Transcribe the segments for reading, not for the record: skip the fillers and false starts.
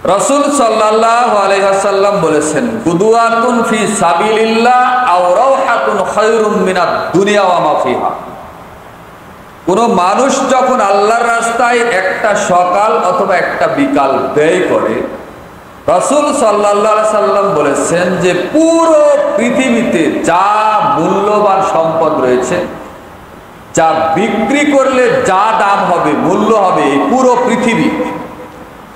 রাসূল সাল্লাল্লাহু আলাইহি ওয়াসাল্লাম বলেছেন, গুদওয়াতুন ফি সাবিলিল্লাহ আও রাওহাতুন খায়রুম মিনাদ দুনিয়া ওয়া মা ফিহা। কোন মানুষ যখন আল্লাহর রাস্তায় একটা সকাল অথবা একটা বিকাল ব্যয় করে, রাসূল সাল্লাল্লাহু আলাইহি ওয়াসাল্লাম বলেছেন যে পুরো পৃথিবীতে যা মূল্যবান সম্পদ রয়েছে, যা বিক্রি করলে যা দাম হবে, মূল্য হবে, এই পুরো পৃথিবী,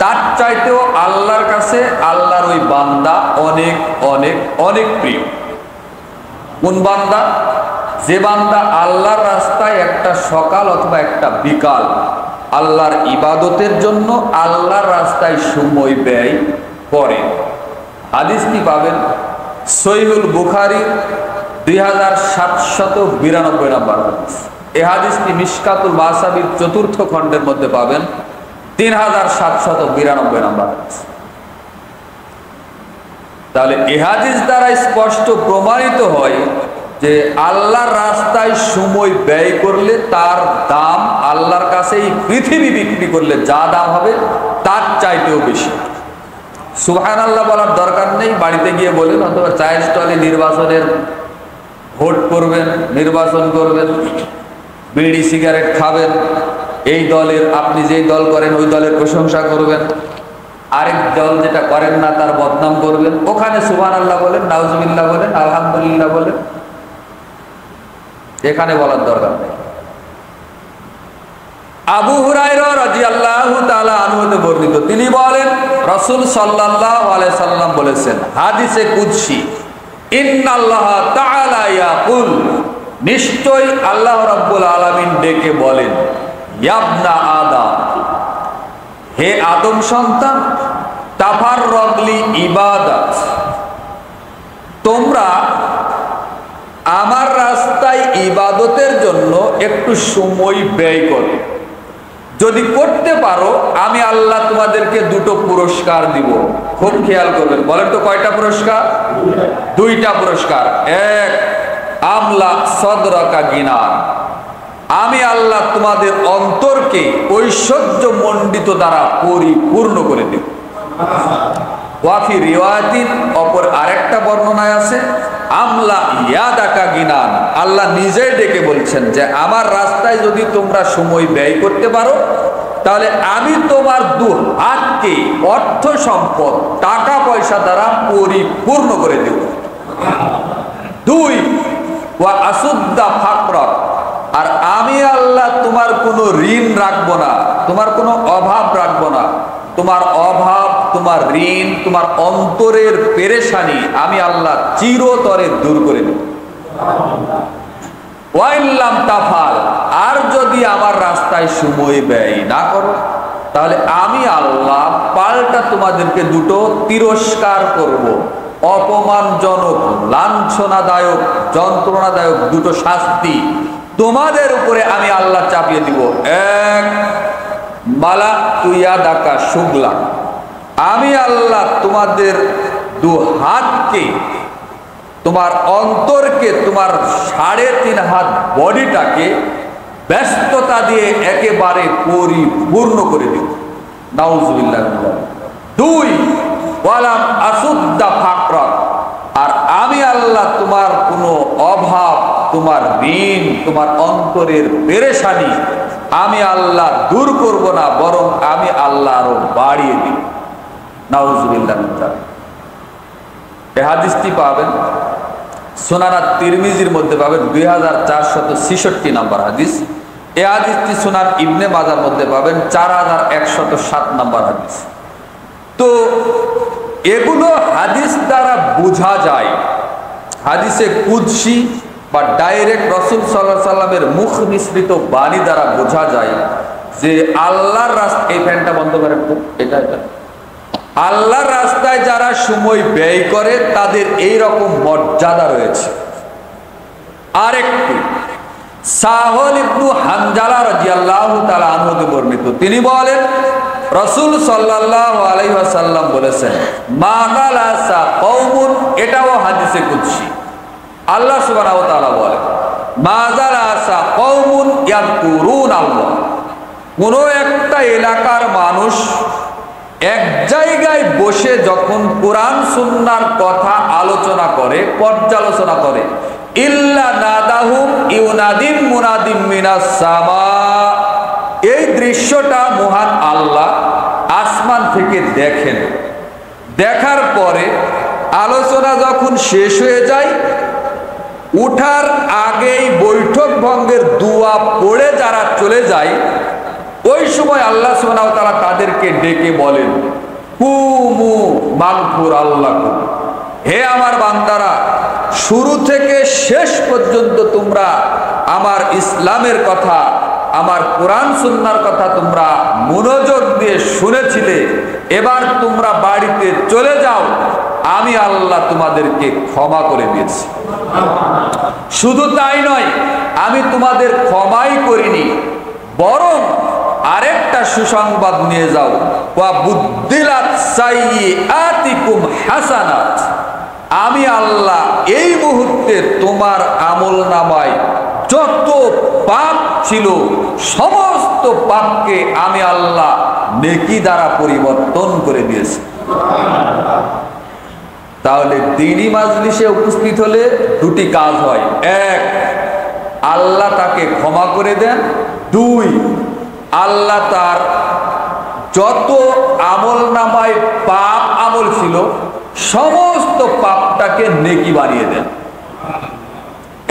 তার চাইতেও আল্লাহর কাছে আল্লাহর ওই বান্দা অনেক অনেক অনেক প্রিয়। কোন বান্দা? যে বান্দা আল্লাহর রাস্তায় একটা সকাল অথবা একটা বিকাল আল্লাহর ইবাদতের জন্য আল্লাহর রাস্তায় সময় ব্যয় করে। হাদিসটি পাবেন সহিহুল বুখারী 2792 নম্বর হাদিস। এই হাদিসটি মিশকাতুল মাসাবির 4th খণ্ডের মধ্যে পাবেন 3792 নম্বর হাদিস। তাহলে এই হাদিস দ্বারা স্পষ্ট প্রমাণিত হয় যে আল্লাহর রাস্তায় সময় ব্যয় করলে তার দাম আল্লাহর কাছে এই পৃথিবী বিক্রি করলে যা দাম হবে তার চাইতেও বেশি। সুবহানাল্লাহ বলার দরকার নেই, বাড়িতে গিয়ে বলেন, অথবা চায়ের স্টলে নির্বাচনের ভোট করবেন, নির্বাচন করবেন, বিড়ি সিগারেট খাবেন, এই দলের, আপনি যেই দল করেন ওই দলের প্রশংসা করবেন, আরেক দল যেটা করেন না তার বদনাম করবেন, ওখানে সুবহানাল্লাহ বলেন, নাউজুবিল্লাহ বলেন, আলহামদুলিল্লাহ বলেন, এখানে বলার দরকার নেই। আবু হুরায়রা রাদিয়াল্লাহু তাআলা আনহু হতে বর্ণিত, তিনি বলেন রাসূল সাল্লাল্লাহু আলাইহি সাল্লাম বলেছেন হাদিসে কুদসি, ইন্নাল্লাহ তাআলা ইয়াকুল, নিশ্চয় আল্লাহ রাব্বুল আলামিন ডেকে বলেন, ইয়াবনা আদম, হে আদম সন্তান, তাফাররাগলি ইবাদাত, তোমরা আমার রাস্তায় ইবাদতের জন্য একটু সময় ব্যয় করো। যদি করতে পারো আমি আল্লাহ তোমাদেরকে 2টো পুরস্কার দিব। খুব খেয়াল করবেন। বলেন তো কয়টা পুরস্কার? 2টা পুরস্কার। এক, আমলা সদরাকা গিনা, আমি আল্লাহ তোমাদের অন্তরকে ঐশ্বর্য মণ্ডিত দ্বারা পরিপূর্ণ করে দেব। ওয়াফি রিওয়ায়াতিন, অপর আরেকটা বর্ণনায় আছে, আমলা ইয়াদাকা গিনান, আল্লাহ নিজেই ডেকে বলছেন যে আমার রাস্তায় যদি তোমরা সময় ব্যয় করতে পারো তাহলে আমি তোমার 2 হাতকে অর্থ সম্পদ, টাকা পয়সা দ্বারা পরিপূর্ণ করে দেব। 2, ওয়া আসুদ্দা ফাকরা, আর আমি আল্লাহ তোমার কোনো ঋণ রাখবো না, তোমার কোনো অভাব রাখবো না। তোমার অভাব, তোমার ঋণ, তোমার অন্তরের পেরেশানি আমি আল্লাহ চিরতরে দূর করে দেব। ওয়াইল্লাম তাফাল, আর যদি আমার রাস্তায় সময় ব্যয় না করো তাহলে আমি আল্লাহ পাল্টা তোমাদেরকে 2টো তিরস্কার করব, অপমানজনক, লাঞ্ছনাদায়ক, যন্ত্রণাদায়ক 2টো শাস্তি তোমাদের উপরে আমি আল্লাহ চাপিয়ে দিব। এক, মালা তুইয়া ডাকা শুগলা, আমি আল্লাহ তোমাদের 2 হাতকে, তোমার অন্তরকে, তোমার 3.5 হাত বডিটাকে ব্যস্ততা দিয়ে একেবারে পরিপূর্ণ করে দেব। নাউজুবিল্লাহ। 2, ওয়ালাম আসুদ্দা ফাকরা, আর আমি আল্লাহ তোমার কোনো অভাব, তোমার ঋণ, তোমার অন্তরের পেরেশানি আমি আল্লাহ দূর করব না, বরং আমি আল্লাহ আরো বাড়িয়ে দিব। নাউজুবিল্লাহ। এই হাদিসটি পাবেন সুনান তিরমিজির মধ্যে পাবেন 2466 নম্বর হাদিস। এই হাদিসটি সুনান ইবনে মাজার মধ্যে পাবেন 4107 নম্বর হাদিস। তো এগুলো হাদিস দ্বারা বোঝা যায়, হাদিসে কুদসি বা ডাইরেক্ট রাসূল সাল্লাল্লাহু আলাইহি সাল্লামের মুখ মিশ্রিত বাণী দ্বারা বোঝা যায় যে আল্লাহর রাস্তায়, এই ফ্যানটা বন্ধ করেন তো, এটা আল্লাহর রাস্তায় যারা সময় ব্যয় করে তাদের এই রকম মর্যাদা রয়েছে। আরেকটি, সাহল ইবনু হানজালা রাদিয়াল্লাহু তাআলা আনহু হতে বর্ণিত, তিনি বলেন রাসূল সাল্লাল্লাহু আলাইহি ওয়াসাল্লাম বলেছেন, মা গালাসা কওমুন, এটাও হাদিসে কুদসি। আল্লাহ সুবহানাহু ওয়া তাআলা বলেন, মা গালাসা কওমুন ইয়াযকুরুন আল্লাহ, কোন একটা এলাকার মানুষ এক জায়গায় বসে যখন কোরআন সুন্নাহর কথা আলোচনা করে, পর্যালোচনা করে, ইল্লা নাদাহুম ইউনাদিম মুনাদিম মিনাস সামা, এই দৃশ্যটা মহান আল্লাহ আসমান থেকে দেখেন। দেখার পরে আলোচনা যখন শেষ হয়ে যায়, উঠার আগেই বৈঠক ভঙ্গের দোয়া পড়ে যারা চলে যায়, ওই সময় আল্লাহ সুবহানাহু ওয়া তাআলা তাদেরকে ডেকে বলেন, কুমু মাগফুর আল্লাকুম, হে আমার বান্দারা, শুরু থেকে শেষ পর্যন্ত তোমরা আমার ইসলামের কথা, আমার কোরআন সুন্নাহর কথা তোমরা মনোযোগ দিয়ে শুনেছিলে, এবার তোমরা বাড়িতে চলে যাও, আমি আল্লাহ তোমাদেরকে ক্ষমা করে দিয়েছি। শুধু তাই নয়, আমি তোমাদের ক্ষমাই করিনি, বরং আরেকটা সুসংবাদ নিয়ে যাও, ওয়া বুদ্দিলাত সাইয়্যাতিকুম হাসানাত, আমি আল্লাহ এই মুহূর্তে তোমার আমলনামায় যত পাপ ছিল সমস্ত পাপকে আমি আল্লাহ নেকি দ্বারা পরিবর্তন করে দিয়েছি। তাহলে দ্বীনি মাজলিসে উপস্থিত হলে দুটি কাজ হয়, এক, আল্লাহ তাকে ক্ষমা করে দেন, দুই, আল্লাহ তার যত আমলনামায় পাপ আমল ছিল সমস্ত পাপটাকে নেকি বানিয়ে দেন।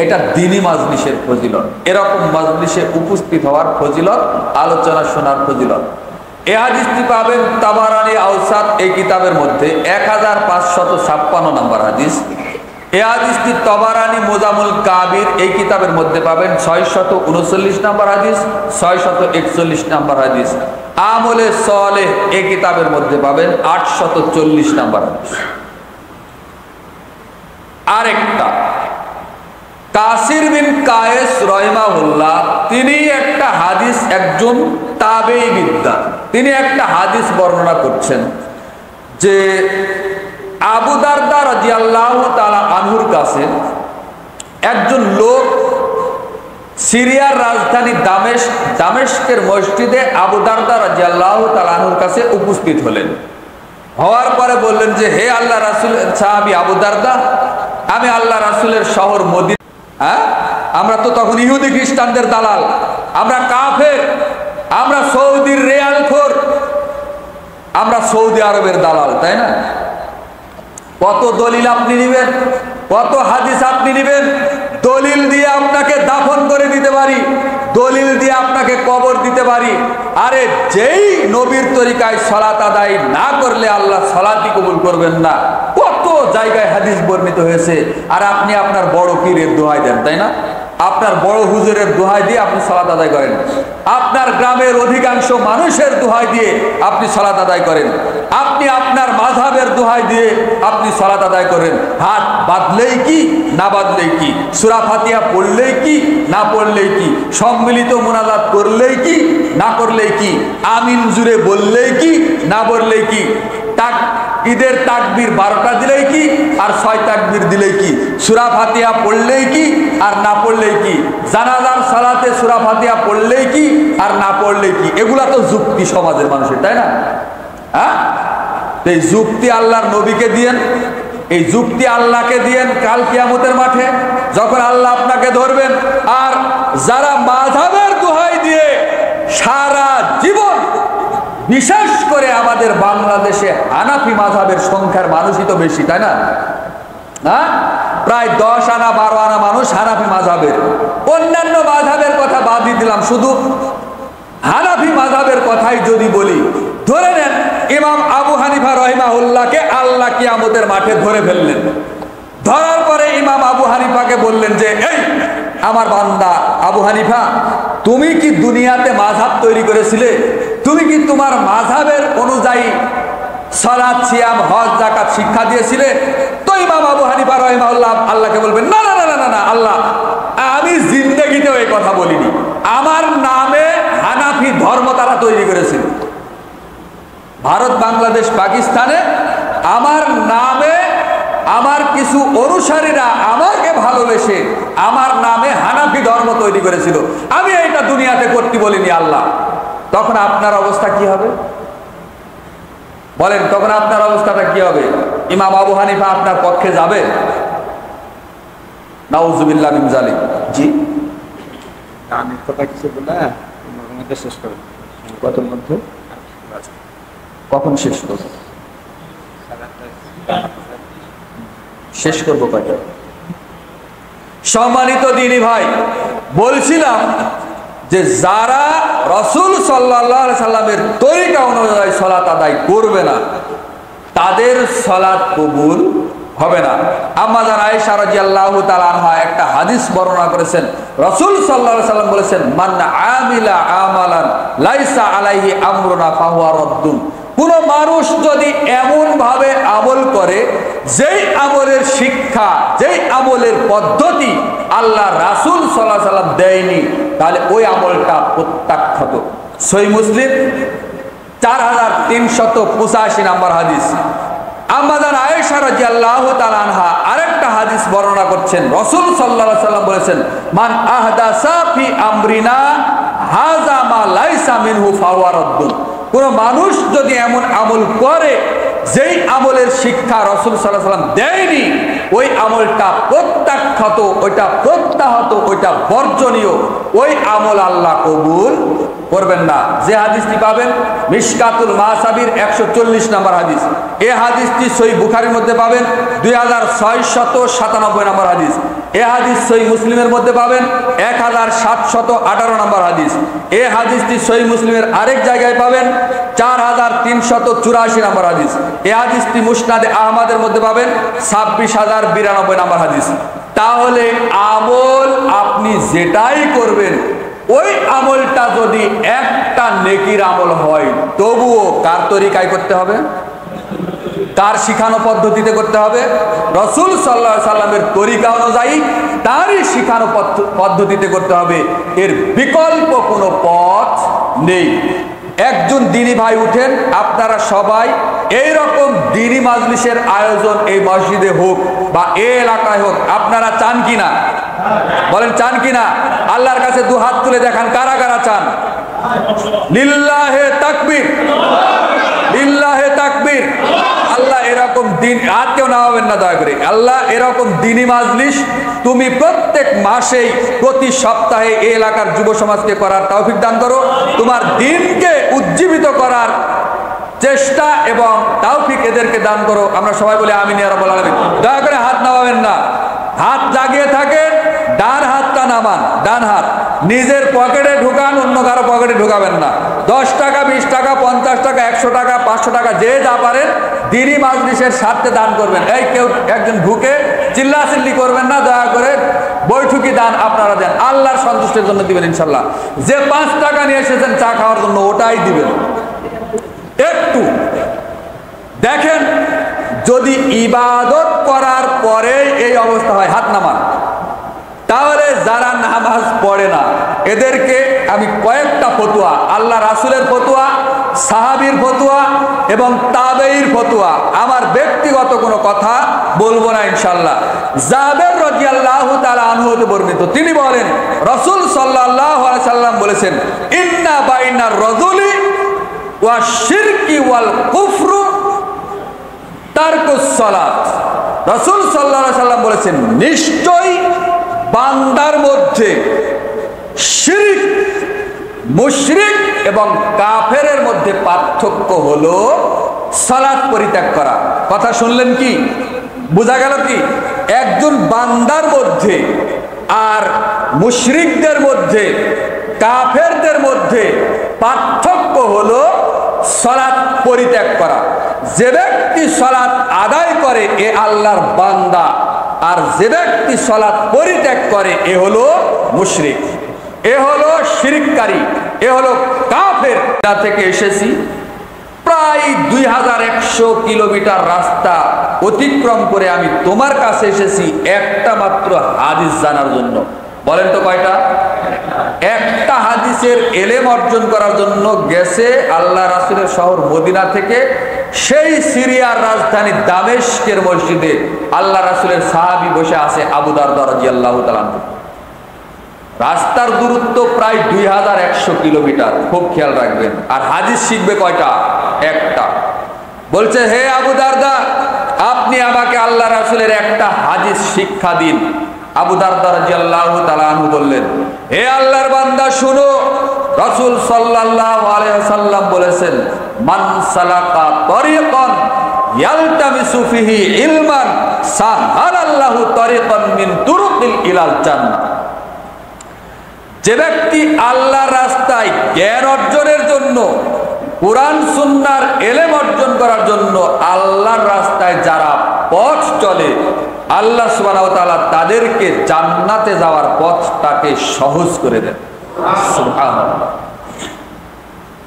এটা দ্বীনি মাজলিসের ফজিলত, এরকম মাজলিসে উপস্থিত হওয়ার ফজিলত, আলোচনা শোনার ফজিলত। এই হাদিসটি পাবেন তাবারানী আওসাত এই কিতাবের মধ্যে 1556 নম্বর হাদিস। এই হাদিসটি তাবারানী মুজামুল কাবির এই কিতাবের মধ্যে পাবেন 639 নম্বর হাদিস, 641 নম্বর হাদিস। আমলে সালেহ এই কিতাবের মধ্যে পাবেন 840 নম্বর হাদিস। আরেকটা, কাসির বিন কায়েস রাহিমাহুল্লাহ, তিনি একটা হাদিস, একজন তাবেঈ বিদ্যা, তিনি একটা হাদিস বর্ণনা করছেন যে আবু দারদা রাদিয়াল্লাহু তাআলা আনহুর কাছে একজন লোক সিরিয়ার রাজধানী দামেস্কের মসজিদে আবু দারদা রাদিয়াল্লাহু তাআলা আনহুর কাছে উপস্থিত হলেন। হওয়ার পরে বললেন যে, হে আল্লাহ রাসূল সাহাবী আবু দারদা, আমি আল্লাহ রাসূলের শহর মদিনা, আমরা তো তখন ইহুদি খ্রিস্টানদের দালাল, আমরা কাফের, আমরা সৌদির রেয়ালখোর, আমরা সৌদি আরবের দালাল, তাই না? কত দলিল আপনি নেবেন, কত হাদিস আপনি নেবেন? দলিল দিয়ে আপনাকে দাফন করে দিতে পারি, দলিল দিয়ে আপনাকে কবর দিতে পারি। আরে যেই নবীর তরিকায় সালাত আদায় না করলে আল্লাহ সালাতই কবুল করবেন না, কত জায়গায় হাদিস বর্ণিত হয়েছে। আর আপনি আপনার বড় পীরের দোহাই দেন, তাই না? আপনার বড় হুজুরের দোহাই দিয়ে আপনি সালাত আদায় করেন, আপনার গ্রামের অধিকাংশ মানুষের দোহাই দিয়ে আপনি সালাত আদায় করেন, আপনি আপনার মাযহাবের দোহাই দিয়ে আপনি সালাত আদায় করেন। হাত বাঁধলেই কি, না বাঁধলেই কি, সূরা ফাতিহা পড়লেই কি, না পড়লেই কি, সম্মিলিত মুনাজাত করলেই কি, না করলেই কি, আমিন জুড়ে বললেই কি, না বললেই কি, ঈদের তাকবীর 12টা দিলেই কি, আর 6 তাকবীর দিলেই কি, সূরা ফাতিহা পড়লেই কি, আর না পড়লেই কি, জানাজার সালাতে সূরা ফাতিহা পড়লেই কি, আর না পড়লেই কি। এগুলা তো যুক্তি সমাজের মানুষের, তাই না? হ্যাঁ, এই যুক্তি আল্লাহর নবীকে দিয়েন, এই যুক্তি আল্লাহকে দিয়েন কাল কিয়ামতের মাঠে যখন আল্লাহ আপনাকে ধরবেন। আর যারা মাযহাবের দোহাই দিয়ে সারা জীবন, বিশেষ করে আমাদের বাংলাদেশে হানাফি মাযহাবের সংখ্যার মানুষই তো বেশি, তাই না? হ্যাঁ, প্রায় 10 আনা 12 আনা মানুষ হানাফি মাযহাবের। অন্যান্য মাযহাবের কথা বাদই দিলাম, শুধু হানাফি মাযহাবের কথাই যদি বলি, ধরে নেন ইমাম আবু হানিফা রাহিমাহুল্লাহকে আল্লাহ কিয়ামতের মাঠে ধরে ফেললেন। ধরার পরে ইমাম আবু হানিফাকে বললেন যে, এই আমার বান্দা আবু হানিফা, তুমি কি দুনিয়াতে মাযহাব তৈরি করেছিলে? তুমি কি তোমার মাযহাবের অনুযায়ী সালাত, সিয়াম, হজ, যাকাত শিক্ষা দিয়েছিলে? তো ইমাম আবু হানিফা রাহিমাহুল্লাহ আল্লাহকে বলবেন, না না না না না আল্লাহ, আমি জিন্দেগিতেও এই কথা বলিনি, আমার নামে হানাফি ধর্ম তারা তৈরি করেছিল। ভারত, বাংলাদেশ, পাকিস্তানে আমার নামে আমার কিছু অনুসারীরা আমাকে ভালোবেসে আমার নামে হানাফি ধর্ম তৈরি করেছিল, আমি এইটা দুনিয়াতে করতে বলিনি আল্লাহ। তখন আপনার অবস্থা কি হবে? বলেন তখন আপনার অবস্থাটা কি হবে? ইমাম আবু হানিফা আপনার পক্ষে যাবে? নাউজুবিল্লাহ মিন যালিক। জি, আমি কথা কিছু বলে মধ্যে শেষ করব। কত মধ্যে কখন শেষ করব? শেষ করবো কয়টা? সম্মানিত দিনী ভাই, বলছিলাম যে যারা রাসূল সাল্লাল্লাহু আলাইহি সাল্লামের তরিকা অনুযায়ী সালাত আদায় করবে না, তাদের সালাত কবুল হবে না। আম্মা জান আয়েশা রাদিয়াল্লাহু তাআলা আনহা একটা হাদিস বর্ণনা করেছেন। রাসূল সাল্লাল্লাহু আলাইহি সাল্লাম বলেছেন, মান আমিলা আমালান লাইসা আলাইহি আমরুনা ফাহুয়া রাদ্দুন। কোন মানুষ যদি এমন ভাবে আমল করে যেই আমলের শিক্ষা, যেই আমলের পদ্ধতি আল্লাহ রাসূল সাল্লাল্লাহু আলাইহি সাল্লাম দেয়নি, তাহলে ওই আমলটা প্রত্যাখ্যাত। সহিহ মুসলিম 4385 নম্বর হাদিস। আম্মা জান আয়েশা রাদিয়াল্লাহু তাআলা আনহা আরেকটা হাদিস বর্ণনা করছেন। রাসূল সাল্লাল্লাহু আলাইহি সাল্লাম বলেছেন, মান আহদাসা ফি আমরিনা হাযা মা লাইসা মিনহু ফাহুয়া রাদ্দুন। কোন মানুষ যদি এমন আমল করে যেই আমলের শিক্ষা রাসূল সাল্লাল্লাহু আলাইহি সাল্লাম দেয়নি, ওই আমলটা প্রত্যাখ্যাত, ওইটা প্রত্যাহত, ওইটা বর্জনীয়, ওই আমল আল্লাহ কবুল করবেন না। যে হাদিসটি পাবেন মিশকাতুল মাসাবির 140 নম্বর হাদিস। এই হাদিসটি সহিহ বুখারীর মধ্যে পাবেন 2697 নম্বর হাদিস। এই হাদিস সহিহ মুসলিমের মধ্যে পাবেন 1718 নম্বর হাদিস। এই হাদিসটি সহিহ মুসলিমের আরেক জায়গায় পাবেন 4384 নম্বর হাদিস। এই হাদিসটি মুসনাদে আহমদের মধ্যে পাবেন 26092 নম্বর হাদিস। তাহলে আমল আপনি যেটাই করবেন, ওই আমলটা যদি একটা নেকির আমল হয়, তবুও কার তরিকায় করতে হবে? তার শিখানো পদ্ধতিতে করতে হবে। রাসূল সাল্লাল্লাহু আলাইহি সাল্লামের তরিকা অনুযায়ী তারই শিখানো পদ্ধতিতে করতে হবে। এর বিকল্প কোনো পথ নেই। একজন দ্বীনি ভাই উঠেন, আপনারা সবাই এই রকম দ্বীনি মাজলিসের আয়োজন এই মসজিদে হোক বা এই এলাকায় হোক, আপনারা চান কিনা? বলেন চান কিনা? আল্লাহর কাছে দু হাত তুলে দেখান, কারা কারা চান? লিল্লাহে তাকবীর, লিল্লাহে তাকবীর। আল্লাহ এরকম দিন, আর কেউ নামাবেন না দয়া করে। আল্লাহ এরকম দ্বীনি মাজলিস তুমি প্রত্যেক মাসেই, প্রতি সপ্তাহে এই এলাকার যুব সমাজকে করার তৌফিক দান করো। তোমার দিনকে উজ্জীবিত করার চেষ্টা এবং তৌফিক এদেরকে দান করো। আমরা সবাই বলি আমিন ইয়া রাব্বাল আলামিন। দয়া করে হাত নামাবেন না, হাত জাগিয়ে থাকেন, ডান হাতটা নামান, ডান হাত নিজের পকেটে ঢুকান, অন্য কারো পকেটে ঢুকাবেন না। 10 টাকা, 20 টাকা, 50 টাকা, 100 টাকা, 500 টাকা, যে যা পারেন দ্বীনি মাজলিসের স্বার্থে দান করবেন। এই কেউ একজন ঢুকে চিল্লাচিল্লি করবেন না, দয়া করে বৈঠকি দান আপনারা দেন, আল্লাহর সন্তুষ্টির জন্য দিবেন ইনশাল্লাহ। যে 5 টাকা নিয়ে এসেছেন চা খাওয়ার জন্য, ওটাই দিবেন। একটু দেখেন, যদি ইবাদত করার পরে এই অবস্থা হয়, হাত নামান, তাহলে যারা নামাজ পড়ে না এদেরকে আমি কয়েকটা ফতোয়া, আল্লাহ রাসূলের ফতোয়া, সাহাবীর ফতোয়া এবং তাবেঈর ফতোয়া, আমার ব্যক্তিগত কোনো কথা বলবো না ইনশাআল্লাহ। জাবের রাদিয়াল্লাহু তাআলা আনহু হতে বর্ণিত, তিনি বলেন রাসূল সাল্লাল্লাহু আলাইহি সাল্লাম বলেছেন, ইন্না বাইনার রাজুলি ওয়া শিরকি ওয়াল কুফরু তারকুস সালাত। রাসূল সাল্লাল্লাহু আলাইহি সাল্লাম বলেছেন, নিশ্চয়ই বান্দার মধ্যে শিরক, মুশরিক এবং কাফেরের মধ্যে পার্থক্য হলো সালাত পরিত্যাগ করা। কথা শুনলেন কি? বোঝা গেল কি? একজন বান্দার মধ্যে আর মুশরিকদের মধ্যে, কাফেরদের মধ্যে পার্থক্য হলো সালাত পরিত্যাগ করা। যে ব্যক্তি সালাত আদায় করে এ আল্লাহর বান্দা, আর যে ব্যক্তি সালাত পরিত্যাগ করে এ হলো মুশরিক, এ হলো শিরককারী, এ হলো কাফের। থেকে এসেছি প্রায় 2100 কিলোমিটার রাস্তা অতিক্রম করে আমি তোমার কাছে এসেছি একটা মাত্র হাদিস জানার জন্য। বলেন তো কয়টা? একটা হাদিসের এলেম অর্জন করার জন্য গেছে আল্লাহ রাসূলের শহর মদিনা থেকে সেই সিরিয়ার রাজধানী দামেস্কের মসজিদে আল্লাহ রাসূলের সাহাবী বসে আছে আবু দারদা রাদিয়াল্লাহু তাআলা। রাস্তার দূরত্ব প্রায় 2100 কিলোমিটার, খুব খেয়াল রাখবেন। আর হাদিস শিখবে কয়টা? একটা। বলছে, হে আবু দারদা, আপনি আমাকে আল্লাহ রাসূলের একটা হাদিস শিক্ষা দিন। আবু দারদা রাদিয়াল্লাহু তাআলা আনহু বললেন, হে আল্লাহর বান্দা শুনো, রাসূল সাল্লাল্লাহু আলাইহি ওয়াসাল্লাম বলেছেন, মান সালাকা তরিকান ইয়ালতামিসু ফিহি ইলমান সাহালাল্লাহু তরিকান মিন তুরুকিল ইলাল জান্নাহ। যে ব্যক্তি আল্লাহর রাস্তায় জ্ঞান অর্জনের জন্য, কুরআন সুন্নাহর ইলম অর্জন করার জন্য আল্লাহর রাস্তায় যারা পথ চলে, আল্লাহ সুবহানাহু ওয়া তাআলা তাদেরকে জান্নাতে যাওয়ার পথটাকে সহজ করে দেন। সুবহানাল্লাহ।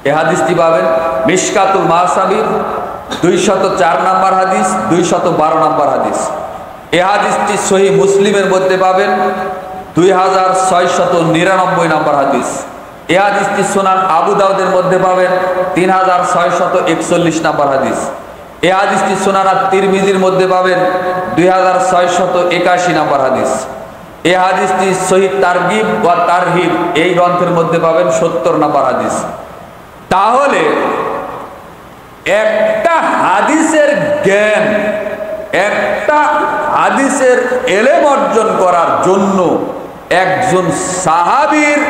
এই হাদিসটি পাবেন মিশকাতুল মাসাবির 204 নম্বর হাদিস, 212 নম্বর হাদিস। এই হাদিসটি সহিহ মুসলিমের মধ্যে পাবেন 2699 নম্বর হাদিস। এই হাদিসটি সুনান আবু দাউদের মধ্যে পাবেন 3641 নম্বর হাদিস। এই হাদিসটি সুনান তিরমিজির মধ্যে পাবেন 2681 নম্বর হাদিস। এই হাদিসটি সহিহ তারগিব ওয়া তারহিব এই গ্রন্থের মধ্যে পাবেন 70 নম্বর হাদিস। তাহলে একটা হাদিসের জ্ঞান, একটা হাদিসের ইলম অর্জন করার জন্য একজন সাহাবীর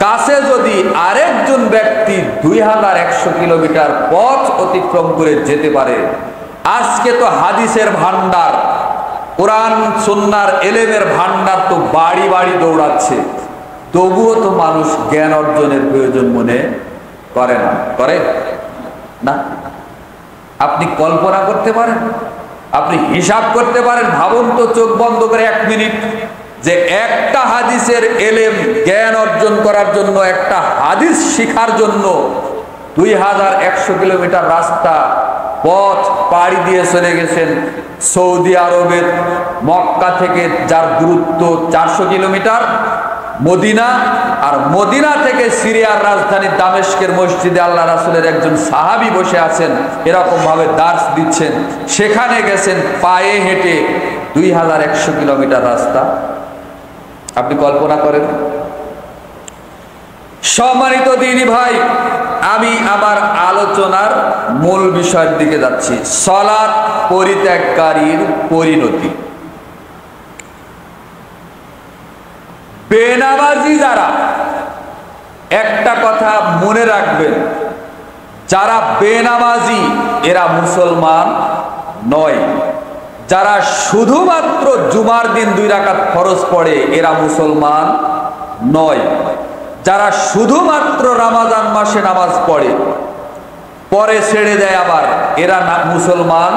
কাছে যদি আরেকজন ব্যক্তি 2100 কিলোমিটার পথ অতিক্রম করে যেতে পারে, আজকে তো হাদিসের ভান্ডার, কোরআন সুন্নাহর ইলমের ভান্ডার তো বাড়ি বাড়ি দৌড়াচ্ছে, তবুও তো মানুষ জ্ঞান অর্জনের প্রয়োজন মনে করে না। করে না? আপনি কল্পনা করতে পারেন, আপনি হিসাব করতে পারেন, ভাবুন তো চোখ বন্ধ করে 1 মিনিট, যে একটা হাদিসের ইলম জ্ঞান অর্জন করার জন্য, একটা হাদিস শিখার জন্য 2100 কিলোমিটার রাস্তা পথ পাড়ি দিয়ে চলে গেছেন সৌদি আরবের মক্কা থেকে, যার দূরত্ব 400 কিলোমিটার, মদিনা, আর মদিনা থেকে সিরিয়ার রাজধানী দামেস্কের মসজিদে আল্লাহ রাসূলের একজন সাহাবী বসে আছেন, এরকম ভাবে দার্স দিচ্ছেন, সেখানে গেছেন পায়ে হেঁটে 2100 কিলোমিটার রাস্তা। আপনি কল্পনা করেন? সম্মানিত দিনী ভাই, আমি আমার আলোচনার মূল বিষয়ের দিকে যাচ্ছি, সালাত পরিত্যাগকারীর পরিণতি। বেনামাজি যারা, একটা কথা মনে রাখবেন, যারা বেনামাজি এরা মুসলমান নয়। যারা শুধুমাত্র জুমার দিন 2 রাকাত ফরজ পড়ে এরা মুসলমান নয়। যারা শুধুমাত্র রমজান মাসে নামাজ পড়ে পরে ছেড়ে দেয় আবার, এরা মুসলমান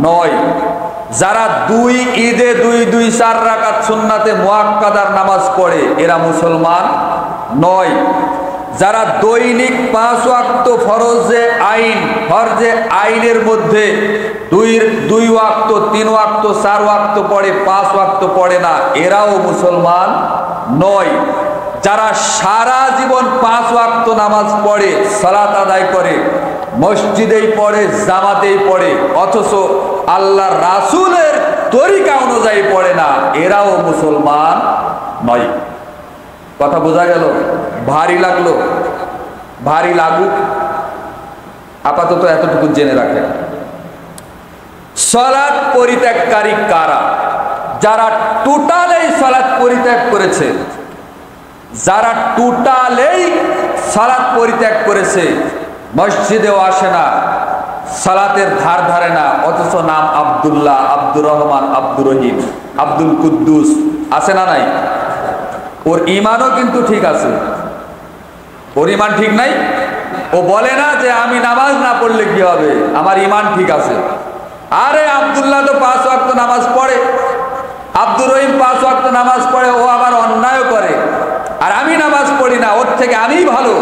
নয়। যারা 2 ঈদে 2-4 রাকাত সুন্নাতে মুআক্কাদার নামাজ পড়ে এরা মুসলমান নয়। যারা দৈনিক 5 ওয়াক্ত ফরজে আইনের মধ্যে 2 ওয়াক্ত 3 ওয়াক্ত 4 ওয়াক্ত পড়ে, 5 ওয়াক্ত পড়ে না, এরাও মুসলমান নয়। যারা সারা জীবন 5 ওয়াক্ত নামাজ পড়ে, সালাত আদায় করে, মসজিদেই পড়ে, জামাতেই পড়ে, অথচ আল্লাহর রাসূলের তরিকা অনুযায়ী পড়ে না, এরাও মুসলমান নয়। কথা বোঝা গেল? ভারী লাগলো? ভারী লাগুক, আপাতত এতটুকু জেনে রাখেন। সালাত পরিত্যাগকারী কারা? যারা টোটালেই সালাত পরিত্যাগ করেছে, যারা টোটালেই সালাত পরিত্যাগ করেছে, মসজিদেও আসে না, সালাতের ধার ধারে না, অথচ নাম আব্দুল্লাহ, আব্দুর রহমান, আব্দুর রহিম, আব্দুল কুদ্দুস, আছে না নাই? ওর ইমানও কিন্তু ঠিক আছে। ওর ইমান ঠিক নাই? ও বলে না যে আমি নামাজ না পড়লে কি হবে, আমার ইমান ঠিক আছে। আরে আব্দুল্লাহ তো 5 ওয়াক্ত নামাজ পড়ে, আব্দুর রহিম 5 ওয়াক্ত নামাজ পড়ে, ও আবার অন্যায় করে, আর আমি নামাজ পড়ি না, ওর থেকে আমিই ভালো,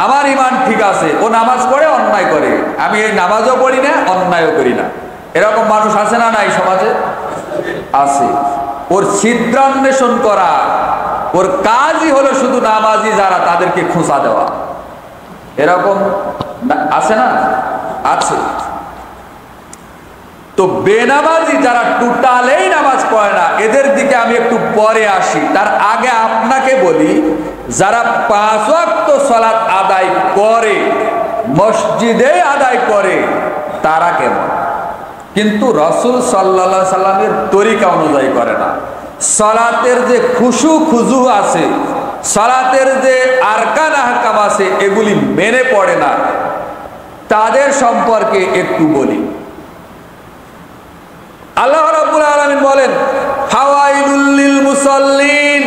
আমার ইমান ঠিক আছে। ও নামাজ পড়ে, অন্যায় করে, আমি এই নামাজও পড়ি না, অন্যায়ও করি না। এরকম মানুষ আছে না নাই সমাজে? আছে। ওর ছিদ্রান্বেষণ করা, ওর কাজই হলো শুধু নামাজি যারা তাদেরকে খোঁচা দেওয়া। এরকম আছে না? আছে। তো বেনামাজি যারা টোটালেই নামাজ পড়ে না, এদের দিকে আমি একটু পরে আসি। তার আগে আপনাকে বলি, যারা 5 ওয়াক্ত সালাত আদায় করে, মসজিদে আদায় করে তারা কেমন, কিন্তু রাসূল সাল্লাল্লাহু আলাইহি সাল্লামের তরিকা অনুযায়ী করে না। সালাতের যে খুশু খুজু আছে, সালাতের যে আরকান আহকাম আছে, এগুলি মেনে পড়ে না। তাদের সম্পর্কে একটু বলি। আল্লাহ রাব্বুল আলামিন বলেন, ফাওয়াইলুল লিল মুসাল্লিন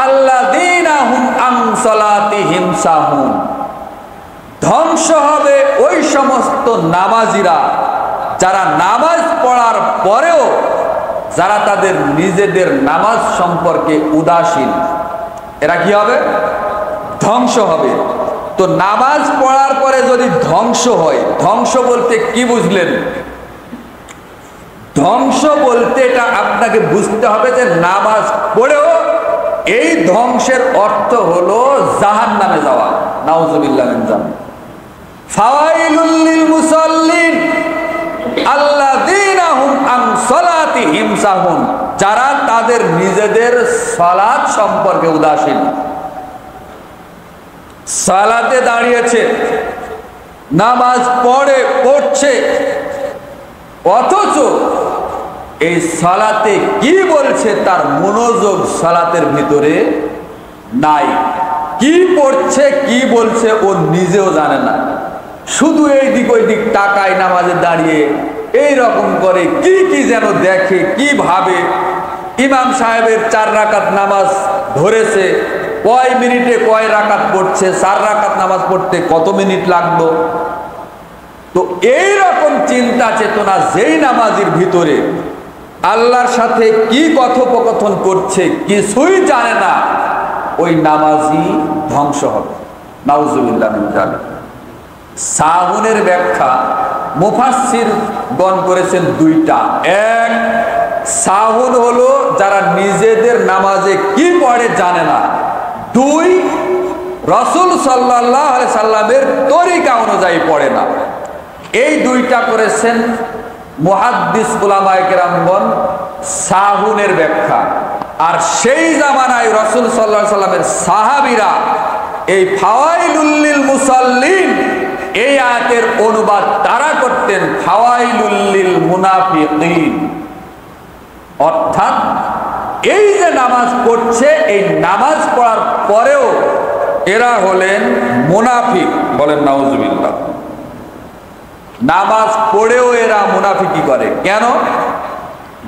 আল্লাযীনা হুম আন সালাতিহিম সাহুন। ধ্বংস হবে ওই সমস্ত নামাজিরা যারা নামাজ পড়ার পরেও যারা তাদের নিজেদের নামাজ সম্পর্কে উদাসীন, এরা কি হবে? ধ্বংস হবে। তো নামাজ পড়ার পরে যদি ধ্বংস হয়, ধ্বংস বলতে কি বুঝলেন? ধ্বংস বলতে এটা আপনাকে বুঝতে হবে যে নামাজ পড়েও এই ধ্বংসের অর্থ হলো জাহান্নামে যাওয়া। নাউজুবিল্লাহ মিন যালিক। ফাওয়াইলুল লিল মুসাল্লিন আল্লাযীনা হুম আন সালাতিহিম সাহুন। যারা তাদের নিজেদের সালাত সম্পর্কে উদাসীন। সালাতে দাঁড়িয়েছে, নামাজ পড়ছে, অথচ এই সালাতে কি বলছে তার মনোযোগ সালাতের ভিতরে নাই। কি পড়ছে কি বলছে ও নিজেও জানে না, শুধু এই দিক ওই দিক তাকায় নামাজে দাঁড়িয়ে, এই রকম করে কি কি যেন দেখে, কি ভাবে। ইমাম সাহেবের 4 রাকাত নামাজ ধরেছে, কয় মিনিটে কয় রাকাত পড়ছে, 4 রাকাত নামাজ পড়তে কত মিনিট লাগলো। তো এই রকম চিন্তা চেতনা যেই নামাজের ভিতরে আল্লাহর সাথে কি কথোপকথন করছে কিছুই জানে না, ওই নামাজই ধ্বংস হবে। নাউজুবিল্লাহ মিন যালিক। সাহুনের ব্যাখ্যা মুফাসসিরগণ করেছেন 2টা। এক, সাহুন হলো যারা নিজেদের নামাজে কি পড়ে জানে না। 2, রাসূল সাল্লাল্লাহু আলাইহি সাল্লামের তরিকা অনুযায়ী পড়ে না। এই 2টা করেছেন মুহাদ্দিস উলামায়ে কেরামগণ সাহুনের ব্যাখ্যা। আর সেই জামানায় রাসূল সাল্লাল্লাহু আলাইহি সাল্লামের সাহাবীরা এই ফাওয়াইলুল লিল মুসাল্লিন এই আয়াতের অনুবাদ তারা করতেন ফাওয়াইলুল লিল মুনাফিকিন। অর্থাৎ এই যে নামাজ পড়ছে, এই নামাজ পড়ার পরেও এরা হলেন মুনাফিক। বলেন নাউজুবিল্লাহ। নামাজ পড়েও এরা মুনাফিকি করে। কেন?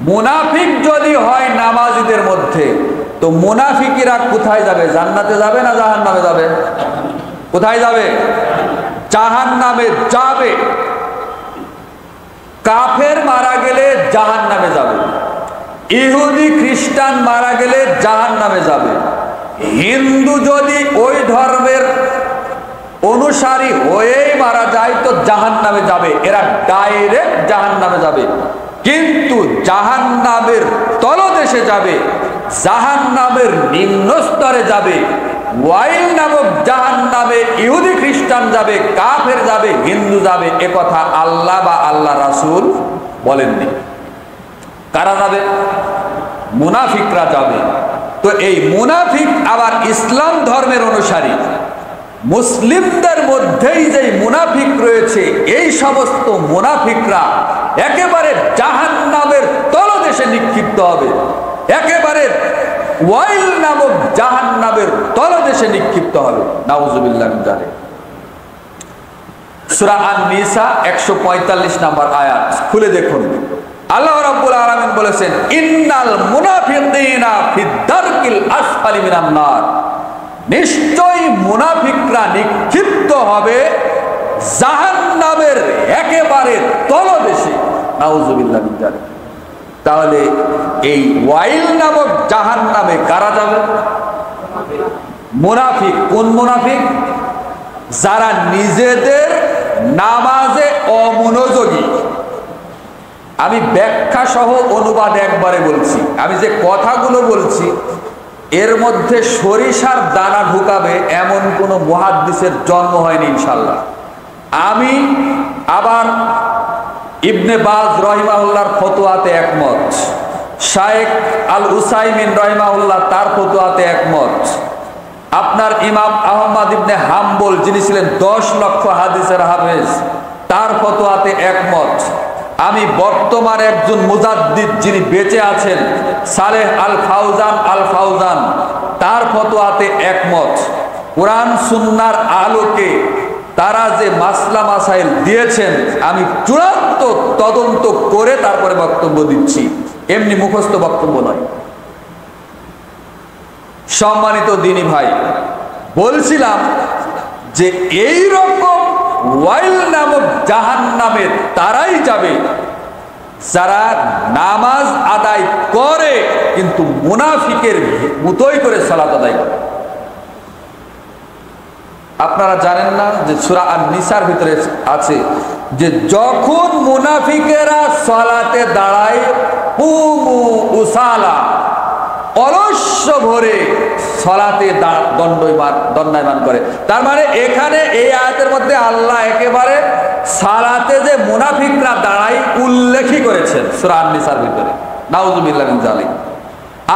মুনাফিক যদি হয় নামাজীদের মধ্যে, তো মুনাফিকিরা কোথায় যাবে? জান্নাতে যাবে না জাহান্নামে যাবে? কোথায় যাবে? জাহান্নামে যাবে। কাফের মারা গেলে জাহান্নামে যাবে, ইহুদি খ্রিস্টান মারা গেলে জাহান্নামে যাবে, হিন্দু যদি ওই ধর্মের অনুসারী হয়েই মারা যায় তো জাহান্নামে যাবে। এরা ডাইরেক্ট জাহান্নামে যাবে। কিন্তু জাহান্নামের তলদেশে যাবে, জাহান্নামের নিম্ন স্তরে যাবে। ওয়াইল নামক জাহান্নামে ইহুদি খ্রিস্টান যাবে, কাফের যাবে, হিন্দু যাবে। এ কথা আল্লাহ বা আল্লাহ রাসূল বলেননি। কারা যাবে? মুনাফিকরা যাবে। তো এই মুনাফিক আবার ইসলাম ধর্মের অনুসারী। মুসলিমদের মধ্যেই যে মুনাফিক রয়েছে, এই সমস্ত মুনাফিকরা একেবারে জাহান্নামের তলদেশে নিক্ষিপ্ত হবে, একেবারে ওয়াইল নামক জাহান্নামের তলদেশে নিক্ষিপ্ত হবে। নাউজুবিল্লাহ মিন যালিক। সূরা আন-নিসা 145 নম্বর আয়াত খুলে দেখুন। আল্লাহ রাব্বুল আলামিন বলেছেন, ইন্নাল মুনাফিকিনা ফিদ-দারকিল আসফালি মিনান নার। নিশ্চয়ই মুনাফিকরা নিক্ষিপ্ত হবে জাহান্নামের একেবারে তলদেশে। নাউজুবিল্লাহ মিন যালিক। তাহলে এই ওয়াইল নামক জাহান্নামে কারা যাবে? মুনাফিক। কোন মুনাফিক? যারা নিজেদের নামাজে অমনোযোগী। আমি ব্যাখ্যা সহ অনুবাদ একবারে বলছি। আমি যে কথাগুলো বলছি এর মধ্যে সরিষার দানা ঢুকাবে এমন কোন মুহাদ্দিসের জন্ম হয়নি ইনশাআল্লাহ। আমি আবার ইবনে বাজ রহিমাহুল্লাহর ফতোয়াতে একমত, শায়েখ আল উসাইমিন রহিমাহুল্লাহ তার ফতোয়াতে একমত, আপনার ইমাম আহমদ ইবনে হাম্বল যিনি ছিলেন 10 লক্ষ হাদিসের হাফেজ, তার ফতোয়াতে একমত। আমি বর্তমানে একজন মুজাদ্দিদ যিনি বেঁচে আছেন, সালেহ আল ফাউজান, তার ফতোয়াতে একমত। কোরআন সুন্নাহর আলোকে তারা যে মাসলা মাসাইল দিয়েছেন, আমি চূড়ান্ত তদন্ত করে তারপরে বক্তব্য দিচ্ছি, এমনি মুখস্থ বক্তব্য নয়। সম্মানিত দিনী ভাই, বলছিলাম যে এই রকম ওয়াইল নামক জাহান্নামে তারাই যাবে যারা নামাজ আদায় করে কিন্তু মুনাফিকের মতোই করে সালাত আদায় করে। আপনারা জানেন না যে সূরা আন-নিসার ভিতরে আছে যে যখন মুনাফিকেরা সালাতে দাঁড়ায় কুমু উসালা, অলস্য ভরে সালাতে দণ্ডায়মান করে। তার মানে এখানে এই আয়াতের মধ্যে আল্লাহ একেবারে সালাতে যে মুনাফিকরা দাঁড়ায় উল্লেখই করেছেন সূরা আন-নিসার ভিতরে। নাউযুবিল্লাহি মিন যালিক।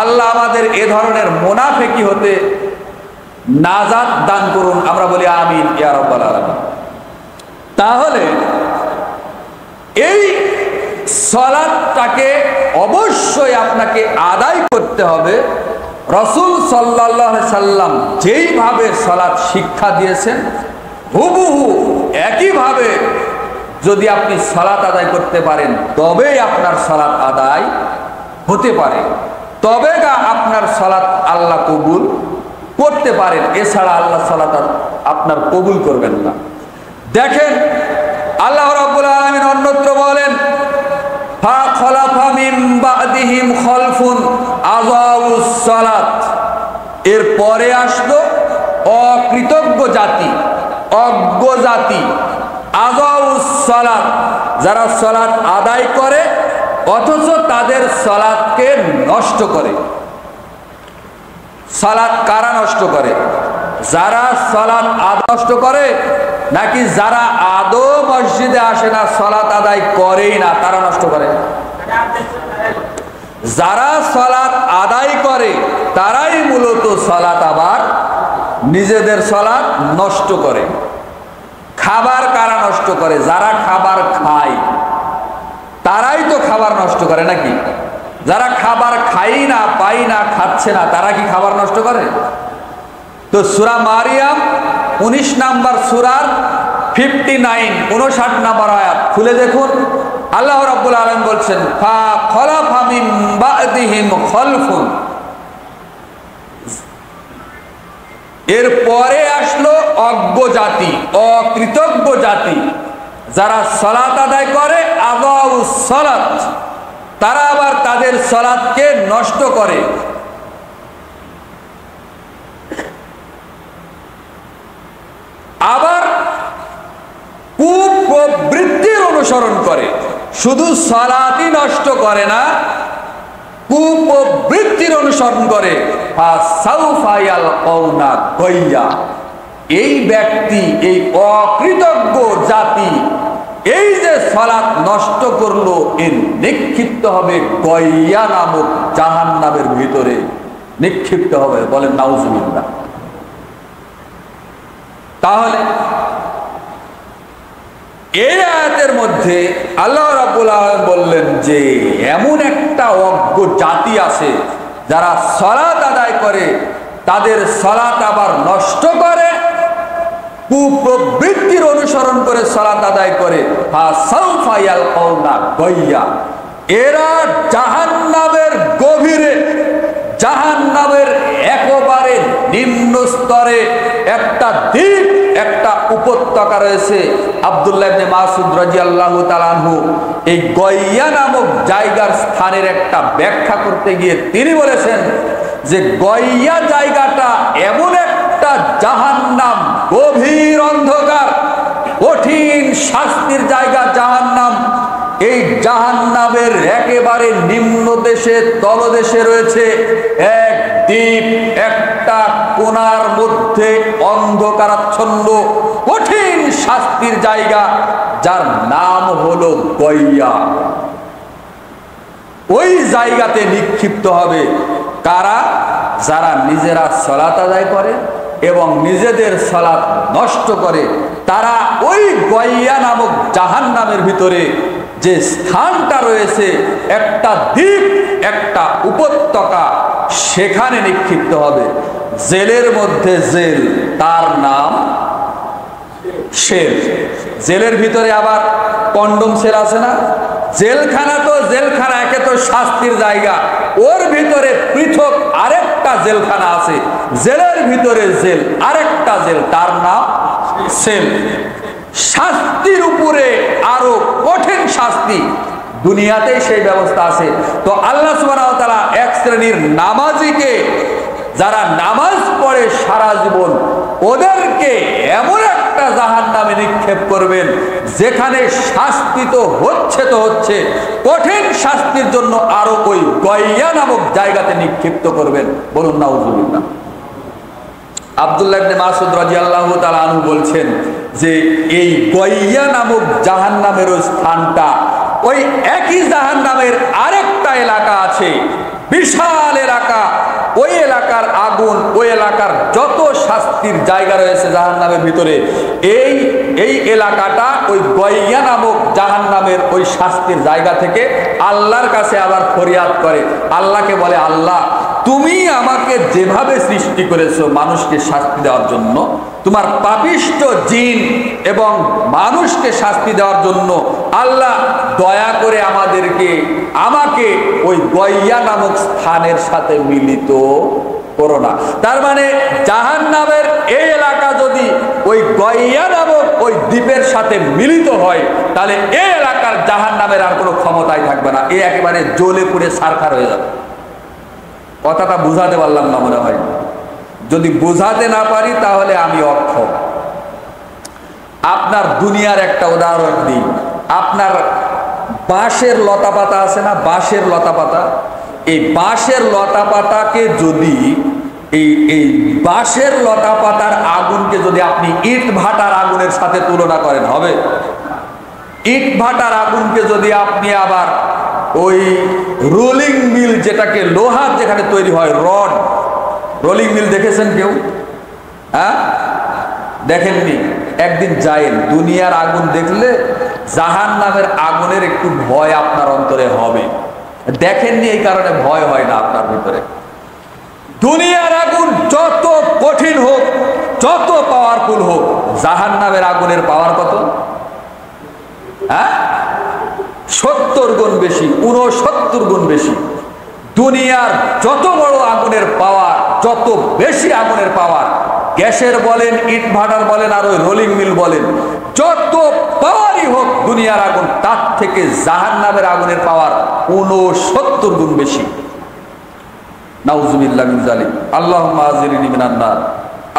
আল্লাহ আমাদের এ ধরনের মুনাফিকি হতে নাজাত দান করুন, আমরা বলি আমিন ইয়া রাব্বাল আলামিন। তাহলে এই সালাতটাকে অবশ্যই আপনাকে আদায় করতে হবে। রাসূল সাল্লাল্লাহু আলাইহি সাল্লাম যেইভাবে সালাত শিক্ষা দিয়েছেন হুবহু একইভাবে যদি আপনি সালাত আদায় করতে পারেন তবেই আপনার সালাত আদায় হতে পারে, তবে আপনার সালাত আল্লাহ কবুল করতে পারেন, এছাড়া আল্লাহ সালাত আপনার কবুল করবেন না। দেখেন আল্লাহ রাব্বুল আলামিন অন্যত্র বলেন ফা খলাফা মিন বাদিহিম খলফুন আযাউস সালাত, এর পরে আসলো অকৃতজ্ঞ জাতি, অজ্ঞ জাতি। আযাউস সালাত, যারা সালাত আদায় করে অথচ তাদের সালাতকে নষ্ট করে। সালাত কারা নষ্ট করে? যারা সালাত নষ্ট করে, নাকি যারা আদৌ মসজিদে আসে না, সালাত আদায় করেই না, তারা নষ্ট করে? যারা সালাত আদায় করে তারাই মূলত সালাত আবার নিজেদের সালাত নষ্ট করে। খাবার কারা নষ্ট করে? যারা খাবার খায় তারাই তো খাবার নষ্ট করে, নাকি? যারা খাবার খাই না, পাই না, খাচ্ছে না, তারা কি খাবার নষ্ট করে? তো সূরা মারিয়াম 19 নাম্বার সূরার 59 নাম্বার আয়াত খুলে দেখুন। আল্লাহ রাব্বুল আলামিন বলছেন ফা খলাফা মিন বাদিহিম খলফুন, এর পরে আসলো অজ্ঞ জাতি, অকৃতজ্ঞ জাতি। যারা সালাত আদায় করে আযাউস সালাত, তারা আবার তাদের সালাতকে নষ্ট করে। আবার কুপ্রবৃত্তির অনুসরণ করে, শুধু সালাতই নষ্ট করে না, কুপ্রবৃত্তির অনুসরণ করে। এই ব্যক্তি, এই অকৃতজ্ঞ জাতি, এই যে সালাত নষ্ট করলো, এর নিক্ষিপ্ত হবে গয়া নামক জাহান্নামের ভিতরে নিক্ষিপ্ত হবে। বলেন নাউজুবিল্লাহ। তাহলে এই আয়াতের মধ্যে আল্লাহ রাব্বুল আলামিন বললেন যে এমন একটা অজ্ঞ জাতি আছে যারা সালাত আদায় করে, তাদের সালাত আবার নষ্ট করে, কুপ্রবৃত্তির অনুসরণ করে সালাত আদায় করে। এরা জাহান্নামের গভীরে, জাহান্নামের একেবারে নিম্ন স্তরে একটা দ্বীপ, একটা উপত্যকা রয়েছে। আব্দুল্লাহ ইবনে মাসউদ রাদিয়াল্লাহু তাআলা আনহু এই গয়া নামক জায়গার স্থানের একটা ব্যাখ্যা করতে গিয়ে তিনি বলেছেন যে গয়া জায়গাটা এমন একটা জাহান্নাম, গভীর অন্ধকার, কঠিন শাস্তির জায়গা জাহান্নাম। এই জাহান্নামের একেবারে নিম্ন দেশে, তলদেশে রয়েছে এক দ্বীপ, একটা কোণার মধ্যে অন্ধকারাচ্ছন্ন কঠিন শাস্তির জায়গা, যার নাম হলো গয়া। ওই জায়গাতে নিক্ষিপ্ত হবে কারা? যারা নিজেরা সালাত আদায় করে এবং নিজেদের সালাত নষ্ট করে, তারা ওই গয়া নামক জাহান্নামের ভিতরে যে স্থানটা রয়েছে, একটা দ্বীপ, একটা উপত্যকা, সেখানে নিক্ষিপ্ত হবে। জেলের মধ্যে জেল, তার নাম সেল। জেলের ভিতরে আবার কন্ডম সেল আছে না? জেলখানা তো জেলখানা, একে তো শাস্তির জায়গা, ওর ভিতরে পৃথক আরেকটা জেলখানা আছে। জেলের ভিতরে জেল, আরেকটা জেল, তার নাম সেল। শাস্তির উপরে আরো কঠিন শাস্তি, দুনিয়াতেই সেই ব্যবস্থা আছে। তো আল্লাহ সুবহানাহু ওয়া তাআলা এক শ্রেণীর নামাজিকে, যারা নামাজ পড়ে সারা জীবন, ওদেরকে এমন একটা জাহান্নামে নিক্ষেপ করবেন যেখানে শাস্তি তো হচ্ছে, কঠিন শাস্তির জন্য আরো ওই গয়া নামক জায়গাতে নিক্ষিপ্ত করবেন। বলুন নাউজুবিল্লাহ। আব্দুল্লাহ ইবনে মাসউদ রাদিয়াল্লাহু তাআলা আনহু বলছেন যে এই গয়া নামক জাহান্নামের ওই স্থানটা, ওই একই জাহান্নামের আরেকটা এলাকা আছে, বিশাল এলাকা। ওই এলাকার আগুন, ওই এলাকার যত শাস্তির জায়গা রয়েছে জাহান্নামের ভিতরে, এই এলাকাটা ওই গয়া নামক জাহান্নামের ওই শাস্তির জায়গা থেকে আল্লাহর কাছে আবার ফরিয়াদ করে। আল্লাহকে বলে, আল্লাহ তুমি আমাকে যেভাবে সৃষ্টি করেছো মানুষকে শাস্তি দেওয়ার জন্য, তোমার পাপিষ্ঠ জিন এবং মানুষকে শাস্তি দেওয়ার জন্য, আল্লাহ দয়া করে আমাকে ওই গয়া নামক স্থানের সাথে মিলিত করো না। তার মানে জাহান্নামের এই এলাকা যদি ওই গয়া নামক ওই দ্বীপের সাথে মিলিত হয়, তাহলে এই এলাকার জাহান্নামের আর কোনো ক্ষমতাই থাকবে না, এ একেবারে জ্বলে পুড়ে ছারখার হয়ে যাবে। কথাটা বুঝাতে পারলাম না মনে হয়? যদি বুঝাতে না পারি তাহলে আমি অক্ষম। আপনার দুনিয়ার একটা উদাহরণ দিই। আপনার বাঁশের লতাপাতা আছে না, বাঁশের লতাপাতা, এই বাঁশের লতাপাতাকে যদি এই বাঁশের লতাপাতার আগুনকে যদি আপনি ইট ভাটার আগুনের সাথে তুলনা করেন, হবে? ইট ভাটার আগুনকে যদি আপনি আবার ওই রোলিং মিল, যেটাকে লোহার যেখানে তৈরি হয়, রড, রোলিং মিল দেখেছেন কেউ? হ্যাঁ, দেখেননি? একদিন যায়েন, দুনিয়ার আগুন দেখলে জাহান্নামের আগুনের একটু ভয় আপনার অন্তরে হবে। দেখেননি এই কারণে ভয় হয় না আপনার ভিতরে। দুনিয়ার আগুন যত কঠিন হোক, যত পাওয়ারফুল হোক, জাহান্নামের আগুনের পাওয়ার কত? হ্যাঁ, 70 গুণ বেশি, 69 গুণ বেশি। দুনিয়ার যত বড় আগুনের পাওয়ার, যত বেশি আগুনের পাওয়ার, গ্যাসের বলেন, ইট ভাটার বলেন, আর ওই রোলিং মিল বলেন, যত পাওয়ারই হোক দুনিয়ার আগুন, তার থেকে জাহান্নামের আগুনের পাওয়ার 69 গুণ বেশি। নাউজুবিল্লাহ মিন যালিক। আল্লাহুম্মা আযিরনি মিনান নার,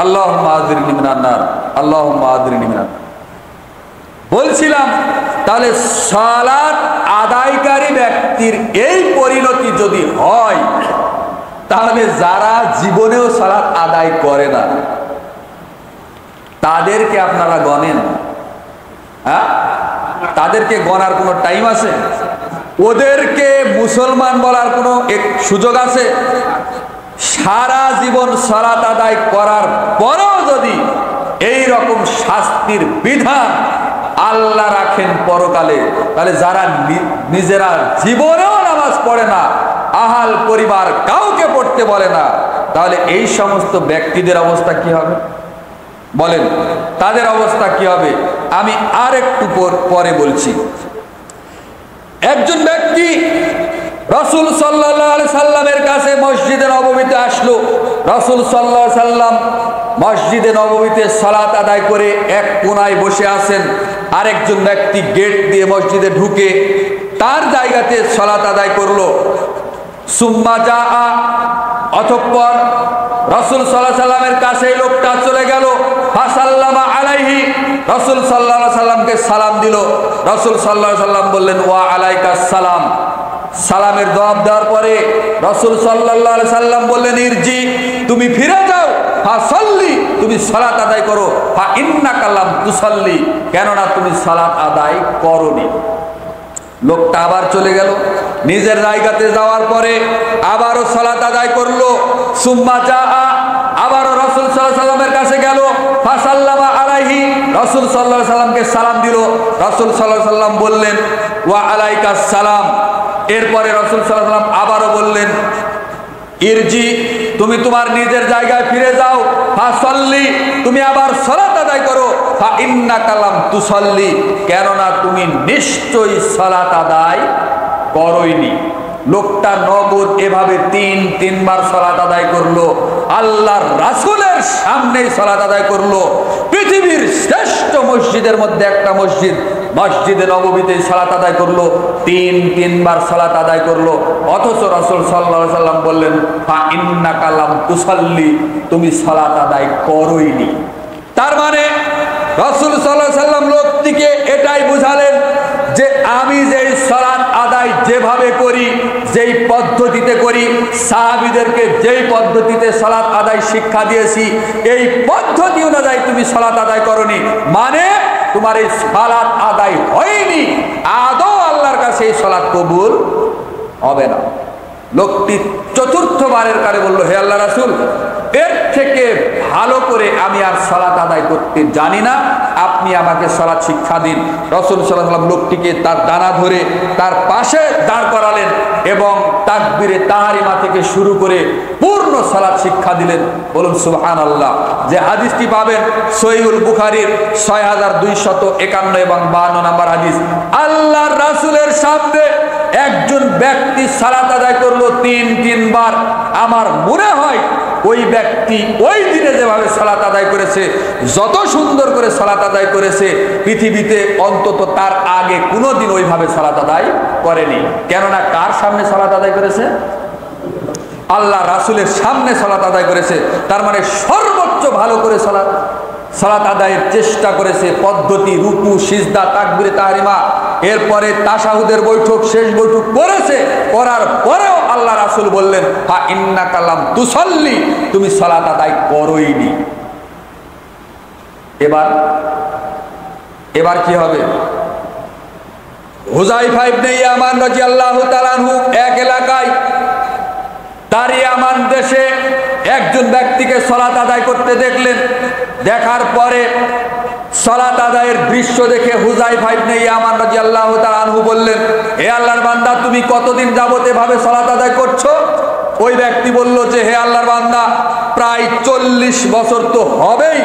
আল্লাহুম্মা আযিরনি মিনান নার, আল্লাহুম্মা আযিরনি মিনান নার। বলছিলাম, তাহলে সালাত আদায়কারী ব্যক্তির এই পরিণতি যদি হয়, তাহলে যারা জীবনেও সালাত আদায় করে না তাদেরকে আপনারা গণেন? হ্যাঁ, তাদেরকে গণার কোনো টাইম আছে? ওদেরকে মুসলমান বলার কোনো সুযোগ আছে? সারা জীবন সালাত আদায় করার পরেও যদি এই রকম শাস্তির বিধান আল্লাহ রাখেন পরকালে, তাহলে যারা নিজেরা জীবনেও নামাজ পড়ে না, আহাল পরিবার কাউকে পড়তে বলে না, তাহলে এই সমস্ত ব্যক্তিদের অবস্থা কি হবে বলেন? তাদের অবস্থা কি হবে আমি আর একটু পরে বলছি। একজন ব্যক্তি রাসূল সাল্লাল্লাহু আলাইহি সাল্লামের কাছে মসজিদে নববীতে আসলো। রাসূল সাল্লাল্লাহু আলাইহি সাল্লাম মসজিদে নববীতে সালাত আদায় করে এক কোনায় বসে আছেন। আরেকজন ব্যক্তি গেট দিয়ে মসজিদে ঢুকে তার জায়গাতে সালাত আদায় করলো। সুম্মা জাআ, অতঃপর রাসূল সাল্লাল্লাহু আলাইহি সাল্লামের কাছে লোকটা চলে গেল। ফাসাল্লামা আলাইহি, রাসূল সাল্লাল্লাহু আলাইহি সাল্লামকে সালাম দিল। রাসূল সাল্লাল্লাহু আলাইহি সাল্লাম বললেন, ওয়া আলাইকাস সালাম। সালামের জবাব দেওয়ার পরে রাসূল সাল্লাল্লাহু আলাইহি সাল্লাম বললেন, ইরজি, তুমি ফিরে যাও। ফাসাল্লি, তুমি সালাত আদায় করো। ফা ইন্নাকা লাম তুসাল্লি, কেননা তুমি সালাত আদায় করোনি। লোকটা আবার চলে গেল। নিজের জায়গাতে যাওয়ার পরে আবারও সালাত আদায় করলো। সুম্মা জাআ, আবারও রাসূল সাল্লাল্লাহু আলাইহি সাল্লামের কাছে গেল, ফাসাল্লামা আলাইহি, রাসূল সাল্লাল্লাহু আলাইহি সাল্লামকে সালাম দিল। রাসূল সাল্লাল্লাহু আলাইহি সাল্লাম বললেন ওয়া আলাইকাস সালাম। এরপরে রাসূল সাল্লাল্লাহু আলাইহি সাল্লাম আবারও বললেন ইরজি, তুমি তোমার নিজের জায়গায় ফিরে যাও, ফাসাল্লি, তুমি আবার সালাত আদায় করো, ফা ইন্নাকা লাম তুসাল্লি, কেননা তুমি নিশ্চয়ই সালাত আদায় করোইনি। লোকটা নগদ এভাবে তিনবার সালাত আদায় করলো, আল্লাহর রাসূলের সামনেই সালাত আদায় করলো। পৃথিবীর শ্রেষ্ঠ মসজিদের মধ্যে একটা মসজিদ, মসজিদে নববীতে সালাত আদায় করলো, তিনবার সালাত আদায় করলো। অথচ রাসূল সাল্লাল্লাহু আলাইহি সাল্লাম বললেন ফা ইন্নাকা লাম তুসাল্লি, তুমি সালাত আদায় করোইনি। তার মানে রাসূল সাল্লাল্লাহু আলাইহি সাল্লাম লোকটিকে এটাই বুঝালেন যে আমি যেই সালাত আদায় যেভাবে করি, যেই পদ্ধতিতে করি, সাহাবীদেরকে যেই পদ্ধতিতে সালাত আদায় শিক্ষা দিয়েছি, এই পদ্ধতি অনুযায়ী তুমি সালাত আদায় করনি, মানে তোমার এই সালাত আদায় হয়নি, আদৌ আল্লাহর কাছে এই সালাত কবুল হবে না। লোকটি চতুর্থবারের কারে বলল, হে আল্লাহ রাসূল, এর থেকে ভালো করে আমি আর সালাত আদায় করতে জানি না, আপনি আমাকে সালাত শিক্ষা দিন। রাসূল সাল্লাল্লাহু আলাইহি ওয়াসাল্লাম লোকটিকে তার ডানা ধরে তার পাশে দাঁড় করালেন এবং তাকবীরে তাহরিমা থেকে শুরু করে পূর্ণ সালাত শিক্ষা দিলেন। বলুন সুবহানাল্লাহ। যে হাদিসটি পাবেন সহিহুল বুখারীর 6251 এবং 52 নম্বর হাদিস। আল্লাহর রাসূলের সামনে একজন ব্যক্তি সালাত আদায় করলো তিনবার, আমার মনে হয় ওই ব্যক্তি ওই দিনে যেভাবে সালাত আদায় করেছে, যত সুন্দর করে সালাত আদায় করেছে, পৃথিবীতে অন্তত তার আগে কোনোদিন ওইভাবে সালাত আদায় করেনি। কেননা কার সামনে সালাত আদায় করেছে? আল্লাহ রাসূলের সামনে সালাত আদায় করেছে। তার মানে সর্বোচ্চ ভালো করে সালাত আদায়ের চেষ্টা করেছে। পদ্ধতি, রুকু, সিজদা, তাকবীরে তাহরিমা, এরপরে তাশাহুদের বৈঠক, শেষ বৈঠক করেছে। করার পরেও আল্লাহ রাসূল বললেন ফা ইন্নাকা লাম তুসাল্লি, তুমি সালাত আদায় করোইনি। এবার কি হবে? হুযায়ফা ইবনে ইয়ামান রাদিয়াল্লাহু তাআলা আনহু এক এলাকায়, তার ইয়ামান দেশে একজন ব্যক্তিকে সালাত আদায় করতে দেখলেন। দেখার পরে সালাত আদায়ের দৃশ্য দেখে হুযায়ফা ইবনে ইয়ামান রাদিয়াল্লাহু তাআলা আনহু বললেন, হে আল্লাহর বান্দা, তুমি কতদিন যাবত এভাবে সালাত আদায় করছো? ওই ব্যক্তি বলল যে, হে আল্লাহর বান্দা, প্রায় 40 বছর তো হবেই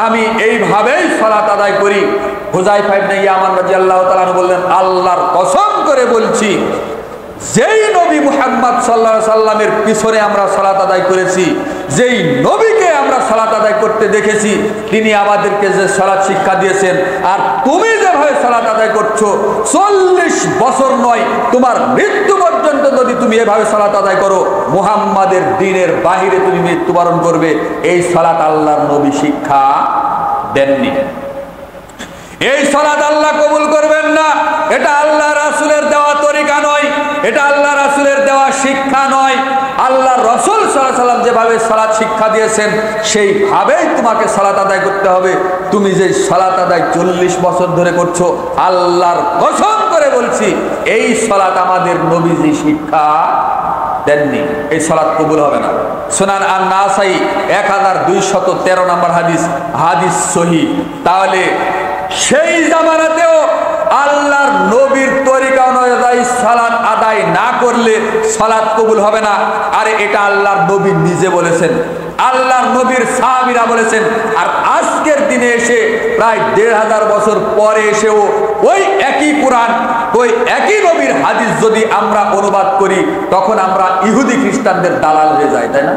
আমি এইভাবেই সালাত আদায় করি। হুযায়ফা ইবনে ইয়ামান রাদিয়াল্লাহু তাআলা আনহু বললেন, আল্লাহর কসম করে বলছি, যেই নবী মুহাম্মদ সাল্লাল্লাহু আলাইহি সাল্লামের পিছনে আমরা সালাত আদায় করেছি, যেই নবীকে আমরা সালাত আদায় করতে দেখেছি, তিনি আমাদেরকে যে সালাত শিক্ষা দিয়েছেন, আর তুমি যেভাবে সালাত আদায় করছো, 40 বছর নয়, তোমার মৃত্যু পর্যন্ত যদি তুমি এভাবে সালাত আদায় করো, মুহাম্মাদের দ্বীনের বাহিরে তুমি মৃত্যুবরণ করবে। এই সালাত আল্লাহর নবী শিক্ষা দেননি। এই সালাত আল্লাহ কবুল করবেন না। এটা আল্লাহ রাসূলের দেওয়া তরিকা নয়, এটা আল্লাহ রাসূলের দেওয়া শিক্ষা নয়। আল্লাহ রাসূল সাল্লাল্লাহু আলাইহি ওয়াসাল্লাম যেভাবে সালাত শিক্ষা দিয়েছেন, সেইভাবেই তোমাকে সালাত আদায় করতে হবে। তুমি যে সালাত আদায় 40 বছর ধরে করছো, আল্লাহর কসম করে বলছি, এই সালাত আমাদের নবীজি শিক্ষা দেননি। এই সালাত কবুল হবে না। সুনান আন-নাসাই 1213 নম্বর হাদিস, হাদিস সহিহ। তাহলে সেই জামানাতেও আল্লাহর নবীর তরিকা অনুযায়ী সালাত আদায় না করলে সালাত কবুল হবে না। আরে এটা আল্লাহর নবী নিজে বলেছেন, আল্লাহর নবীর সাহাবীরা বলেছেন। আর আজকের দিনে এসে প্রায় 1500 বছর পরে এসেও ওই একই কোরআন, ওই একই নবীর হাদিস যদি আমরা অনুবাদ করি, তখন আমরা ইহুদি খ্রিস্টানদের দালাল হয়ে যাই, তাই না?